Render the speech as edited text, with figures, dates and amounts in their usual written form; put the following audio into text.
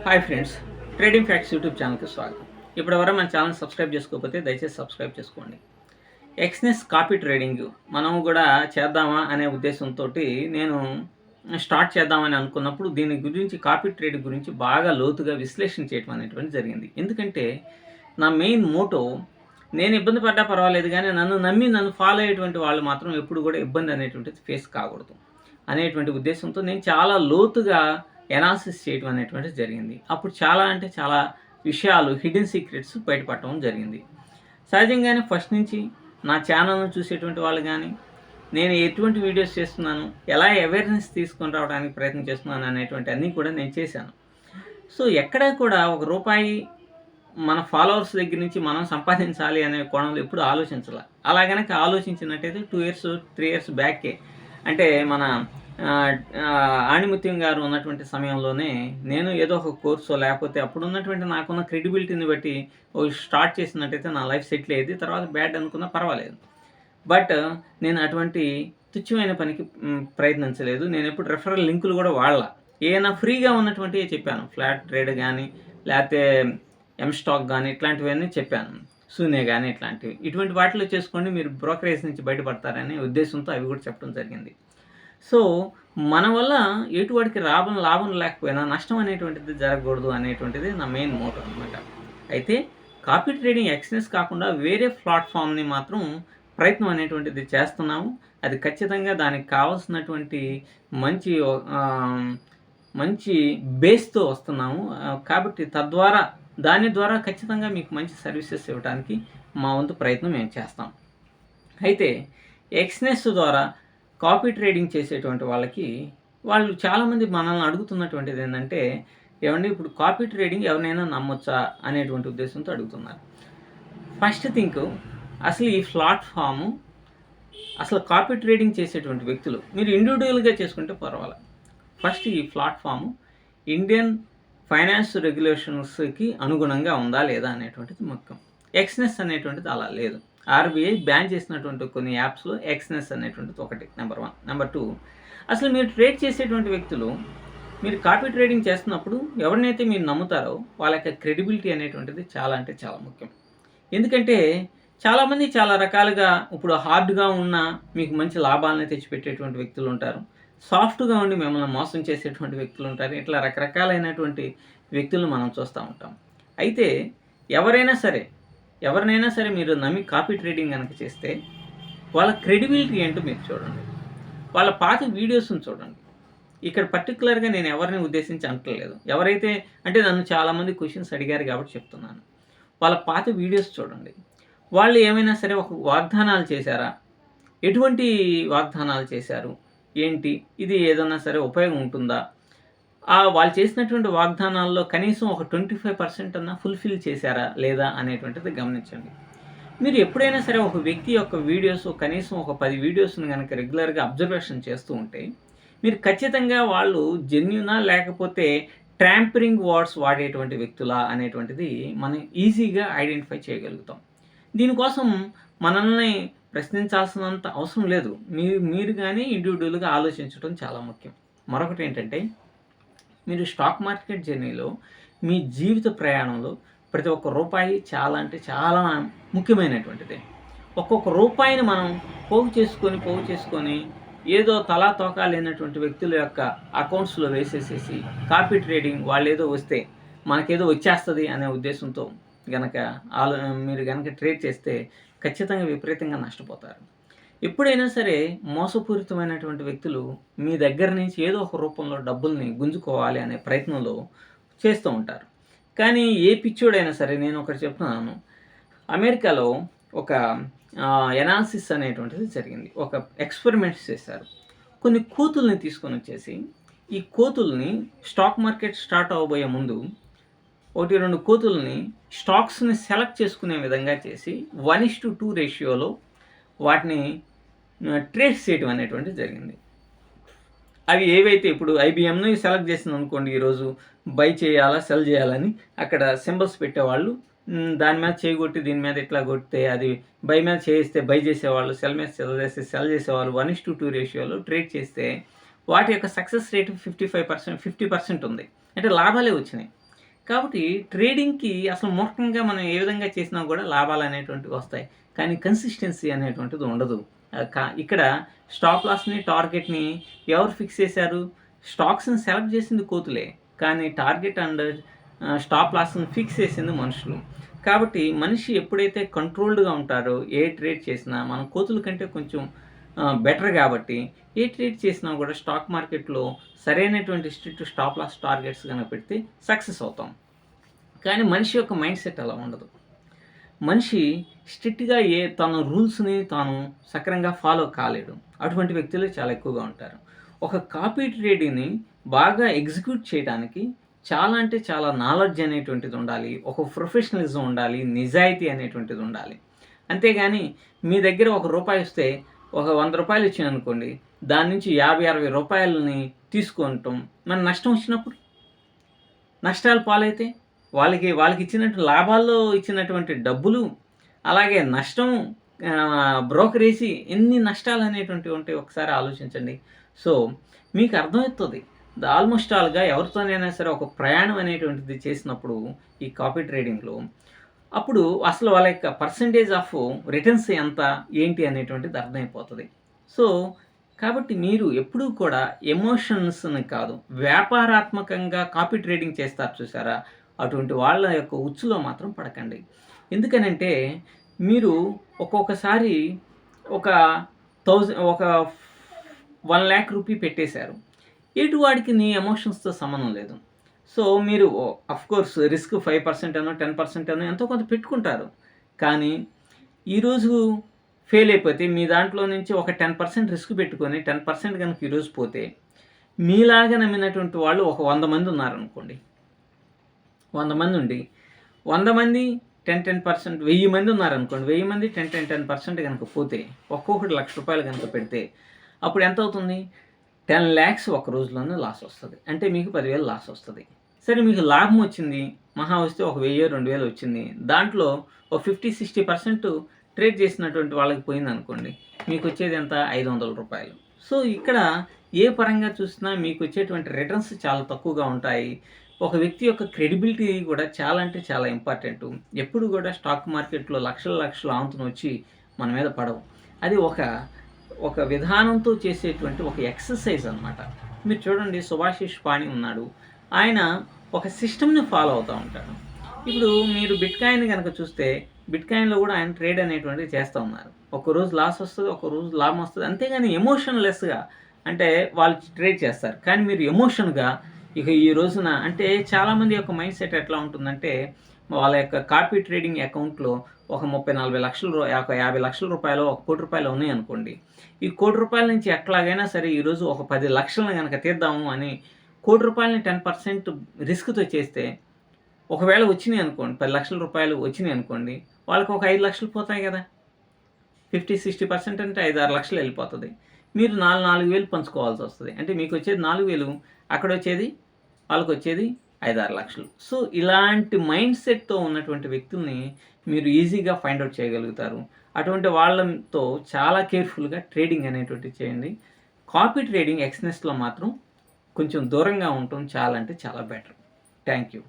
Hi friends, trading facts YouTube ఛానల్కి స్వాగతం. ఇప్పటివరకు మన ఛానల్ సబ్స్క్రైబ్ చేసుకోకపోతే దయచేసి సబ్స్క్రైబ్ చేసుకోండి. ఎక్స్నెస్ కాపీ ట్రేడింగ్ మనం కూడా చేద్దామా అనే ఉద్దేశంతో నేను స్టార్ట్ చేద్దామని అనుకున్నప్పుడు దీని గురించి కాపీ ట్రేడింగ్ గురించి బాగా లోతుగా విశ్లేషణ చేయడం అనేటువంటి జరిగింది. ఎందుకంటే నా మెయిన్ మోటో నేను ఇబ్బంది పడ్డా పర్వాలేదు కానీ నన్ను నమ్మి నన్ను ఫాలో అయ్యేటువంటి వాళ్ళు మాత్రం ఎప్పుడు కూడా ఇబ్బంది అనేటువంటిది ఫేస్ కాకూడదు అనేటువంటి ఉద్దేశంతో నేను చాలా లోతుగా ఎనాలిసిస్ చేయడం అనేటువంటిది జరిగింది. అప్పుడు చాలా అంటే చాలా విషయాలు, హిడెన్ సీక్రెట్స్ బయటపడటం జరిగింది. సహజంగానే ఫస్ట్ నుంచి నా ఛానల్ను చూసేటువంటి వాళ్ళు కానీ, నేను ఎటువంటి వీడియోస్ చేస్తున్నాను, ఎలా అవేర్నెస్ తీసుకొని రావడానికి ప్రయత్నం చేస్తున్నాను అనేటువంటి అన్నీ కూడా నేను చేశాను. సో ఎక్కడ కూడా ఒక రూపాయి మన ఫాలోవర్స్ దగ్గర నుంచి మనం సంపాదించాలి అనే కోణంలో ఎప్పుడు ఆలోచించాల. అలా గనక ఆలోచించినట్టయితే 2 ఇయర్స్ 3 ఇయర్స్ బ్యాకే, అంటే మన ఆణిముత్యం గారు ఉన్నటువంటి సమయంలోనే నేను ఏదో ఒక కోర్సో లేకపోతే అప్పుడున్నటువంటి నాకున్న క్రెడిబిలిటీని బట్టి స్టార్ట్ చేసినట్టయితే నా లైఫ్ సెటిల్ అయ్యేది. తర్వాత బ్యాడ్ అనుకున్నా పర్వాలేదు. బట్ నేను అటువంటి తుచ్చమైన పనికి ప్రయత్నించలేదు. నేను ఎప్పుడు రెఫరల్ లింకులు కూడా వాడలా. ఏమైనా ఫ్రీగా ఉన్నటువంటివి చెప్పాను. ఫ్లాట్ ట్రేడ్ కానీ, లేకపోతే స్టాక్ కానీ ఇట్లాంటివన్నీ చెప్పాను. సూనే కానీ ఇట్లాంటివి. ఇటువంటి వాటిలో చేసుకోండి, మీరు బ్రోకరేజ్ నుంచి బయటపడతారనే ఉద్దేశంతో అవి కూడా చెప్పడం జరిగింది. సో మన వల్ల ఎటువాడికి లాభం లేకపోయినా నష్టం అనేటువంటిది జరగకూడదు అనేటువంటిది నా మెయిన్ మోటో అనమాట. అయితే కాపీ ట్రేడింగ్ ఎక్స్నెస్ కాకుండా వేరే ప్లాట్ఫామ్ని మాత్రం ప్రయత్నం అనేటువంటిది చేస్తున్నాము. అది ఖచ్చితంగా దానికి కావాల్సినటువంటి మంచి మంచి బేస్తో వస్తున్నాము. కాబట్టి దాని ద్వారా ఖచ్చితంగా మీకు మంచి సర్వీసెస్ ఇవ్వడానికి మా వంతు ప్రయత్నం మేము చేస్తాం. అయితే ఎక్స్నెస్ ద్వారా కాపీ ట్రేడింగ్ చేసేటువంటి వాళ్ళు చాలామంది మనల్ని అడుగుతున్నటువంటిది ఏంటంటే, ఏమండి ఇప్పుడు కాపీ ట్రేడింగ్ ఎవరినైనా నమ్మొచ్చా అనేటువంటి ఉద్దేశంతో అడుగుతున్నారు. ఫస్ట్ థింక్, అసలు ఈ ప్లాట్ఫాము, అసలు కాపీ ట్రేడింగ్ చేసేటువంటి వ్యక్తులు మీరు ఇండివిజువల్గా చేసుకుంటే పర్వాలేదు. ఫస్ట్ ఈ ప్లాట్ఫాము ఇండియన్ ఫైనాన్స్ రెగ్యులేషన్స్కి అనుగుణంగా ఉందా లేదా అనేటువంటిది ముఖ్యం. ఎక్స్నెస్ అనేటువంటిది అలా లేదు. ఆర్బీఐ బ్యాన్ చేసినటువంటి కొన్ని యాప్స్లో ఎక్స్నెస్ అనేటువంటిది ఒకటి, నెంబర్ 1. నెంబర్ 2, అసలు మీరు ట్రేడ్ చేసేటువంటి వ్యక్తులు మీరు కాపీ ట్రేడింగ్ చేస్తున్నప్పుడు ఎవరినైతే మీరు నమ్ముతారో వాళ్ళ యొక్క క్రెడిబిలిటీ అనేటువంటిది చాలా అంటే చాలా ముఖ్యం. ఎందుకంటే చాలామంది చాలా రకాలుగా ఇప్పుడు హార్డ్గా ఉన్న మీకు మంచి లాభాలను తెచ్చిపెట్టేటువంటి వ్యక్తులు ఉంటారు. సాఫ్ట్గా ఉండి మిమ్మల్ని మోసం చేసేటువంటి వ్యక్తులు ఉంటారు. ఇట్లా రకరకాలైనటువంటి వ్యక్తులను మనం చూస్తూ ఉంటాం. అయితే ఎవరినైనా సరే మీరు నమ్మి కాపీ ట్రేడింగ్ కనుక చేస్తే వాళ్ళ క్రెడిబిలిటీ ఏంటో మీరు చూడండి. వాళ్ళ పాత వీడియోస్ని చూడండి. ఇక్కడ పర్టికులర్గా నేను ఎవరిని ఉద్దేశించి అంటలేదు. ఎవరైతే అంటే నన్ను చాలామంది క్వశ్చన్స్ అడిగారు కాబట్టి చెప్తున్నాను. వాళ్ళ పాత వీడియోస్ చూడండి. వాళ్ళు ఏమైనా సరే ఒక వాగ్దానాలు చేశారా? ఎటువంటి వాగ్దానాలు చేశారు? ఏంటి? ఇది ఏదన్నా సరే ఉపయోగం ఉంటుందా? వాళ్ళు చేసినటువంటి వాగ్దానాల్లో కనీసం ఒక 25% అన్నా ఫుల్ఫిల్ చేశారా లేదా అనేటువంటిది గమనించండి. మీరు ఎప్పుడైనా సరే ఒక వ్యక్తి యొక్క వీడియోస్ కనీసం ఒక 10 వీడియోస్ని కనుక రెగ్యులర్గా అబ్జర్వేషన్ చేస్తూ ఉంటే మీరు ఖచ్చితంగా వాళ్ళు జెన్యూనా లేకపోతే ట్యాంపరింగ్ వర్డ్స్ వాడేటువంటి వ్యక్తులా అనేటువంటిది మనం ఈజీగా ఐడెంటిఫై చేయగలుగుతాం. దీనికోసం మనల్ని ప్రశ్నించాల్సినంత అవసరం లేదు. మీరు కానీ ఇండివిజువల్గా ఆలోచించడం చాలా ముఖ్యం. మరొకటి ఏంటంటే, మీరు స్టాక్ మార్కెట్ జర్నీలో మీ జీవిత ప్రయాణంలో ప్రతి ఒక్క రూపాయి చాలా అంటే చాలా ముఖ్యమైనటువంటిది. ఒక్కొక్క రూపాయిని మనం పోగు చేసుకొని ఏదో తలా తోకా లేనటువంటి వ్యక్తుల యొక్క అకౌంట్స్లో వేసేసేసి కాపీ ట్రేడింగ్ వాళ్ళు ఏదో వస్తే మనకేదో వచ్చేస్తుంది అనే ఉద్దేశంతో మీరు గనక ట్రేడ్ చేస్తే ఖచ్చితంగా విపరీతంగా నష్టపోతారు. ఎప్పుడైనా సరే మోసపూరితమైనటువంటి వ్యక్తులు మీ దగ్గర నుంచి ఏదో ఒక రూపంలో డబ్బుల్ని గుంజుకోవాలి అనే ప్రయత్నంలో చేస్తూ ఉంటారు. కానీ ఏ పిచ్చోడైనా సరే, నేను ఒకటి చెప్తున్నాను, అమెరికాలో ఒక ఎనాలిసిస్ అనేటువంటిది జరిగింది. ఒక ఎక్స్పెరిమెంట్స్ చేశారు. కొన్ని కోతుల్ని తీసుకొని వచ్చేసి ఈ కోతుల్ని స్టాక్ మార్కెట్ స్టార్ట్ అవ్వబోయే ముందు 1-2 కోతుల్ని స్టాక్స్ని సెలెక్ట్ చేసుకునే విధంగా చేసి 1:2 రేషియోలో వాటిని ట్రేడ్ చేయడం అనేటువంటిది జరిగింది. అవి ఏవైతే ఇప్పుడు ఐబిఎంని సెలెక్ట్ చేసింది అనుకోండి, ఈరోజు బై చేయాలా సెల్ చేయాలని అక్కడ సింబల్స్ పెట్టేవాళ్ళు. దాని మీద చేయగొట్టి దీని మీద ఇట్లా కొడితే అది బై మీద చేయిస్తే బై చేసేవాళ్ళు, సెల్ మీద సెల్ చేసేవాళ్ళు. 1:2 రేషియోలో ట్రేడ్ చేస్తే వాటి యొక్క సక్సెస్ రేట్ 50% ఉంది. అంటే లాభాలే వచ్చినాయి. కాబట్టి ట్రేడింగ్‌కి అసలు మూర్ఖంగా మనం ఏ విధంగా చేసినా కూడా లాభాలనేటువంటివి వస్తాయి. కానీ కన్సిస్టెన్సీ అనేటువంటిది ఉండదు. ఇక్కడ స్టాప్ లాస్‌ని, టార్గెట్‌ని ఎవరు ఫిక్స్ చేశారు? స్టాక్స్‌ని సెలెక్ట్ చేసింది కోతులే. కానీ టార్గెట్ అండ్ స్టాప్ లాస్‌ని ఫిక్స్ చేసింది మనుషులు. కాబట్టి మనిషి ఎప్పుడైతే కంట్రోల్డ్‌గా ఉంటారో ఏ ట్రేడ్ చేసినా మనం కోతుల కంటే కొంచెం బెటర్ కాబట్టి ఏ ట్రేడ్ చేసినా కూడా స్టాక్ మార్కెట్‌లో సరైనటువంటి స్ట్రిక్ట్ స్టాప్ లాస్ టార్గెట్స్ గనక పెడితే సక్సెస్ అవుతాం. కానీ మనిషి యొక్క మైండ్ సెట్ అలా ఉండదు. మనిషి స్ట్రిక్ట్‌గా తన రూల్స్‌ని తాను సక్రమంగా ఫాలో కాలేడు. అటువంటి వ్యక్తులే చాలా ఎక్కువగా ఉంటారు. ఒక కాపీ ట్రేడింగ్‌ని బాగా ఎగ్జిక్యూట్ చేయడానికి చాలా అంటే చాలా నాలెడ్జ్ అనేటువంటిది ఉండాలి. ఒక ప్రొఫెషనలిజం ఉండాలి. నిజాయితీ అనేటువంటిది ఉండాలి. అంతేగాని మీ దగ్గర రూపాయి వస్తే ఒక రూ. 100 ఇచ్చాననుకోండి. దాని నుంచి 50, 60 రూపాయలని తీసుకుంటాం. మరి నష్టం వచ్చినప్పుడు? నష్టాల పాలైతే వాళ్ళకి ఇచ్చినట్టు లాభాల్లో ఇచ్చినటువంటి డబ్బులు, అలాగే నష్టం బ్రోకరేజీ ఎన్ని నష్టాలనేటువంటివి ఉంటాయి ఒకసారి ఆలోచించండి. సో, మీకు అర్థమవుతది. ఆల్‌మోస్ట్ ఆల్‌గా ఎవరితోనైనా సరే ఒక ప్రయాణం అనేటువంటిది చేసినప్పుడు ఈ కాపీ ట్రేడింగ్‌లో, అప్పుడు అసలు వాళ్ళ యొక్క పర్సెంటేజ్ ఆఫ్ రిటర్న్స్ ఎంత, ఏంటి అనేటువంటిది అర్థమైపోతది. సో, కాబట్టి మీరు ఎప్పుడూ కూడా ఎమోషన్స్‌ని కాదు, వ్యాపారాత్మకంగా కాపీ ట్రేడింగ్ చేస్తారు చూసారా? అటువంటి వాళ్ళ యొక్క ఉచ్చులో మాత్రం పడకండి. ఎందుకనంటే, మీరు ఒక్కొక్కసారి ఒక ఒక 1,00,000 రూపీ పెట్టేశారు. ఎదుటివాడికి నీ ఎమోషన్స్‌తో సంబంధం లేదు. సో, మీరు ఆఫ్‌కోర్స్ రిస్క్ 5% అనో, 10% అనో ఎంతో కొంత పెట్టుకుంటారు. కానీ, ఈరోజు ఫెయిల్ అయిపోతే మీ దాంట్లో నుంచి ఒక 10% రిస్క్ పెట్టుకొని 10% గనుక ఈరోజు పోతే, మీలాగా నమ్మినటువంటి వాళ్ళు ఒక 100 మంది ఉన్నారనుకోండి. 100 మంది ఉండి, 100 మంది 10% 1000 మంది ఉన్నారనుకోండి. 1000 మంది 10% గనుక పోతే, ఒక్కొక్కడు రూ. 1,00,000 గనుక పెడితే, అప్పుడు ఎంతవుతుంది? 10,00,000 ఒక రోజులోనే లాస్ వస్తది. అంటే మీకు 10,000 లాస్ వస్తది. సరే మీకు లాభం వచ్చింది. మహా వస్తే ఒక 1000, 2000 వచ్చింది. దాంట్లో ఒక 50, 60% ట్రేడ్ చేసినటువంటి వాళ్ళకి పోయిందనుకోండి. మీకొచ్చేది ఎంత? రూ. 500. సో, ఇక్కడ ఏ పరంగా చూసినా మీకొచ్చేటువంటి రిటర్న్స్ చాలా తక్కువగా ఉంటాయి. ఒక వ్యక్తి యొక్క క్రెడిబిలిటీ కూడా చాలా అంటే చాలా ఇంపార్టెంటు. ఎప్పుడు కూడా స్టాక్ మార్కెట్‌లో లక్షల లక్షల ఆంతునొచ్చి మన మీద పడవు. అది ఒక విధానంతో చేసేటువంటి ఒక ఎక్సర్సైజ్ అనమాట. మీరు చూడండి 'సుభాషిష్ పాణి' ఉన్నాడు. ఆయన ఒక సిస్టమ్‌ని ఫాలో అవుతా ఉంటాడు. ఇప్పుడు మీరు బిట్‌కాయిన్ గనక చూస్తే, బిట్‌కాయిన్‌లో కూడా ఆయన ట్రేడ్ అనేటువంటిది చేస్తా ఉన్నారు. ఒక్కరోజు లాస్ వస్తది, ఒక్కరోజు లాభం వస్తది. అంతేగాని ఎమోషన్‌లెస్‌గా అంటే వాళ్ళు ట్రేడ్ చేస్తారు. కానీ మీరు ఎమోషన్‌గా ఇక ఈ రోజున అంటే చాలామంది యొక్క మైండ్ సెట్ ఎట్లా ఉంటుందంటే, వాళ్ళ యొక్క కాపీ ట్రేడింగ్ అకౌంట్‌లో ఒక 30, 40 లక్షలు ఒక 50 లక్షల రూపాయలో, ఒక రూ. 1,00,00,000 ఉన్నాయనుకోండి. ఈ రూ. 1,00,00,000 నుంచి ఎట్లాగైనా సరే ఈరోజు ఒక 10 లక్షలను గనక తీద్దాము అని రూ. 1,00,00,000ని 10% రిస్క్‌తో చేస్తే, ఒకవేళ వచ్చినాయి అనుకోండి, రూ. 10,00,000 వచ్చినాయి అనుకోండి, వాళ్ళకి ఒక 5 లక్షలు పోతాయి గదా! 50, 60% అంటే 5, 6 లక్షలు వెళ్ళిపోతది. మీరు 4,000 పంచుకోవాల్సొస్తది. అంటే మీకొచ్చేది 4,000, అక్కడొచ్చేది వాళ్ళకొచ్చేది 5, 6 లక్షలు. సో, ఇలాంటి మైండ్ సెట్‌తో ఉన్నటువంటి వ్యక్తుల్ని మీరు ఈజీగా ఫైండ్ ఔట్ చేయగలుగుతారు. అటువంటి వాళ్ళతో చాలా కేర్‌ఫుల్‌గా ట్రేడింగ్ అనేటువంటిది చేయండి. కాపీ ట్రేడింగ్ ఎక్స్‌నెస్‌లో మాత్రం కొంచెం దూరంగా ఉండటం చాలా అంటే చాలా బెటర్. Thank you.